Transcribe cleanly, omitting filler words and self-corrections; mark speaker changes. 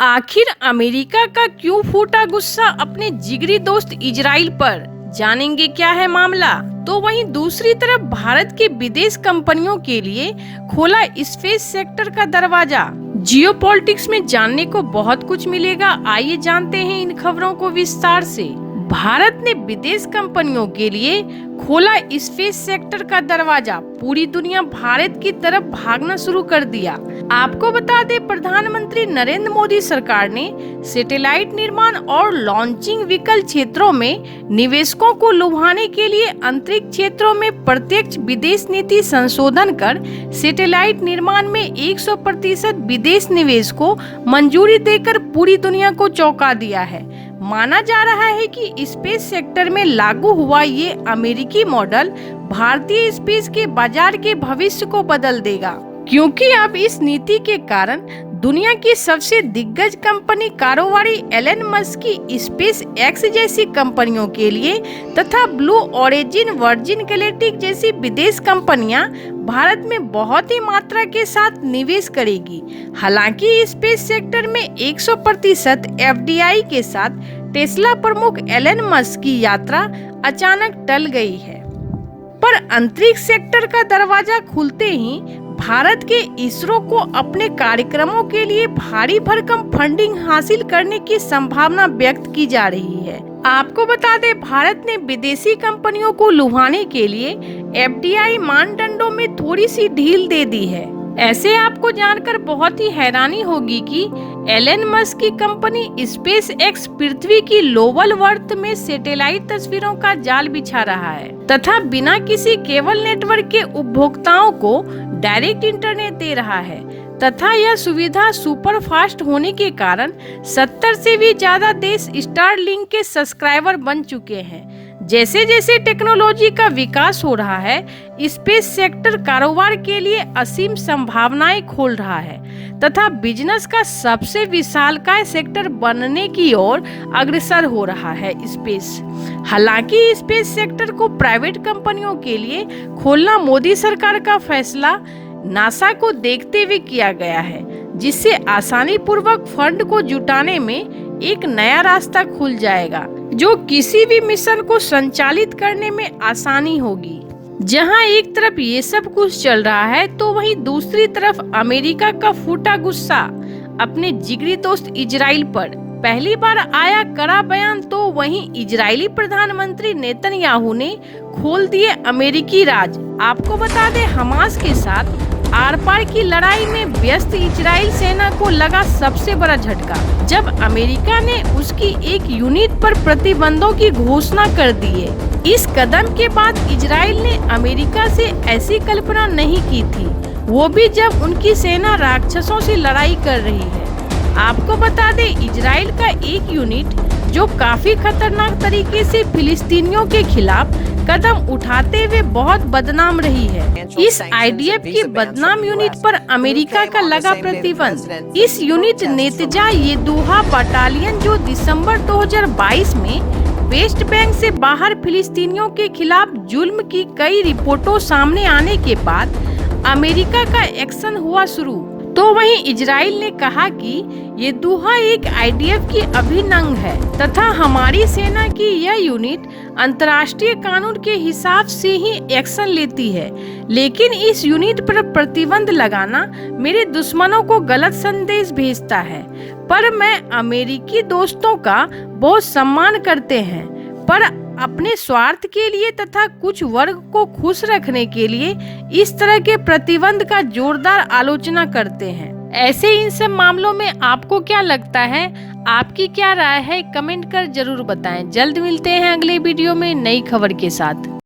Speaker 1: आखिर अमेरिका का क्यों फूटा गुस्सा अपने जिगरी दोस्त इजराइल पर? जानेंगे क्या है मामला। तो वहीं दूसरी तरफ भारत के विदेश कंपनियों के लिए खोला स्पेस सेक्टर का दरवाजा। जियोपॉलिटिक्स में जानने को बहुत कुछ मिलेगा, आइए जानते हैं इन खबरों को विस्तार से। भारत ने विदेश कंपनियों के लिए खोला स्पेस सेक्टर का दरवाजा। पूरी दुनिया भारत की तरफ भागना शुरू कर दिया। आपको बता दें, प्रधानमंत्री नरेंद्र मोदी सरकार ने सैटेलाइट निर्माण और लॉन्चिंग व्हीकल क्षेत्रों में निवेशकों को लुभाने के लिए अंतरिक्ष क्षेत्रों में प्रत्यक्ष विदेश नीति संशोधन कर सैटेलाइट निर्माण में 100% विदेश निवेश को मंजूरी देकर पूरी दुनिया को चौंका दिया है। माना जा रहा है कि स्पेस सेक्टर में लागू हुआ ये अमेरिकी मॉडल भारतीय स्पेस के बाजार के भविष्य को बदल देगा, क्योंकि अब इस नीति के कारण दुनिया की सबसे दिग्गज कंपनी कारोबारी एलन मस्क की स्पेस एक्स जैसी कंपनियों के लिए तथा ब्लू ओरिजिन, वर्जिन गैलेक्टिक जैसी विदेश कंपनियां भारत में बहुत ही मात्रा के साथ निवेश करेगी। हालांकि स्पेस सेक्टर में 100% एफडीआई के साथ टेस्ला प्रमुख एलन मस्क की यात्रा अचानक टल गई है। पर अंतरिक्ष सेक्टर का दरवाजा खुलते ही भारत के इसरो को अपने कार्यक्रमों के लिए भारी भरकम फंडिंग हासिल करने की संभावना व्यक्त की जा रही है। आपको बता दें, भारत ने विदेशी कंपनियों को लुभाने के लिए एफडीआई मानदंडों में थोड़ी सी ढील दे दी है। ऐसे आपको जानकर बहुत ही हैरानी होगी कि एलन मस्क की कंपनी स्पेस एक्स पृथ्वी की लोअल अर्थ में सैटेलाइट तस्वीरों का जाल बिछा रहा है तथा बिना किसी केबल नेटवर्क के उपभोक्ताओं को डायरेक्ट इंटरनेट दे रहा है तथा यह सुविधा सुपर फास्ट होने के कारण 70 से भी ज्यादा देश स्टारलिंक के सब्सक्राइबर बन चुके हैं। जैसे जैसे टेक्नोलॉजी का विकास हो रहा है, स्पेस सेक्टर कारोबार के लिए असीम संभावनाएं खोल रहा है तथा बिजनेस का सबसे विशालकाय सेक्टर बनने की ओर अग्रसर हो रहा है स्पेस। हालांकि स्पेस सेक्टर को प्राइवेट कंपनियों के लिए खोलना मोदी सरकार का फैसला नासा को देखते हुए किया गया है, जिससे आसानी पूर्वक फंड को जुटाने में एक नया रास्ता खुल जाएगा, जो किसी भी मिशन को संचालित करने में आसानी होगी। जहां एक तरफ ये सब कुछ चल रहा है, तो वहीं दूसरी तरफ अमेरिका का फूटा गुस्सा अपने जिगरी दोस्त इजराइल पर। पहली बार आया कड़ा बयान, तो वहीं इजरायली प्रधानमंत्री नेतन्याहू ने खोल दिए अमेरिकी राज। आपको बता दें, हमास के साथ आर पार की लड़ाई में व्यस्त इजराइल सेना को लगा सबसे बड़ा झटका, जब अमेरिका ने उसकी एक यूनिट पर प्रतिबंधों की घोषणा कर दी है। इस कदम के बाद इजराइल ने अमेरिका से ऐसी कल्पना नहीं की थी, वो भी जब उनकी सेना राक्षसों से लड़ाई कर रही है। आपको बता दें, इजराइल का एक यूनिट जो काफी खतरनाक तरीके से फिलिस्तीनियों के खिलाफ कदम उठाते हुए बहुत बदनाम रही है। इस आईडीएफ की बदनाम यूनिट पर अमेरिका का लगा प्रतिबंध। इस यूनिट नेतजा येदुहा बटालियन, जो दिसंबर 2022 में वेस्ट बैंक से बाहर फिलिस्तीनियों के खिलाफ जुल्म की कई रिपोर्टों सामने आने के बाद अमेरिका का एक्शन हुआ शुरू। तो वहीं इजराइल ने कहा कि ये दुहा एक आईडीएफ की अभिन्न अंग है तथा हमारी सेना की यह यूनिट अंतर्राष्ट्रीय कानून के हिसाब से ही एक्शन लेती है, लेकिन इस यूनिट पर प्रतिबंध लगाना मेरे दुश्मनों को गलत संदेश भेजता है। पर मैं अमेरिकी दोस्तों का बहुत सम्मान करते हैं, पर अपने स्वार्थ के लिए तथा कुछ वर्ग को खुश रखने के लिए इस तरह के प्रतिबंध का जोरदार आलोचना करते हैं। ऐसे इन सब मामलों में आपको क्या लगता है? आपकी क्या राय है? कमेंट कर जरूर बताएं। जल्द मिलते हैं अगले वीडियो में नई खबर के साथ।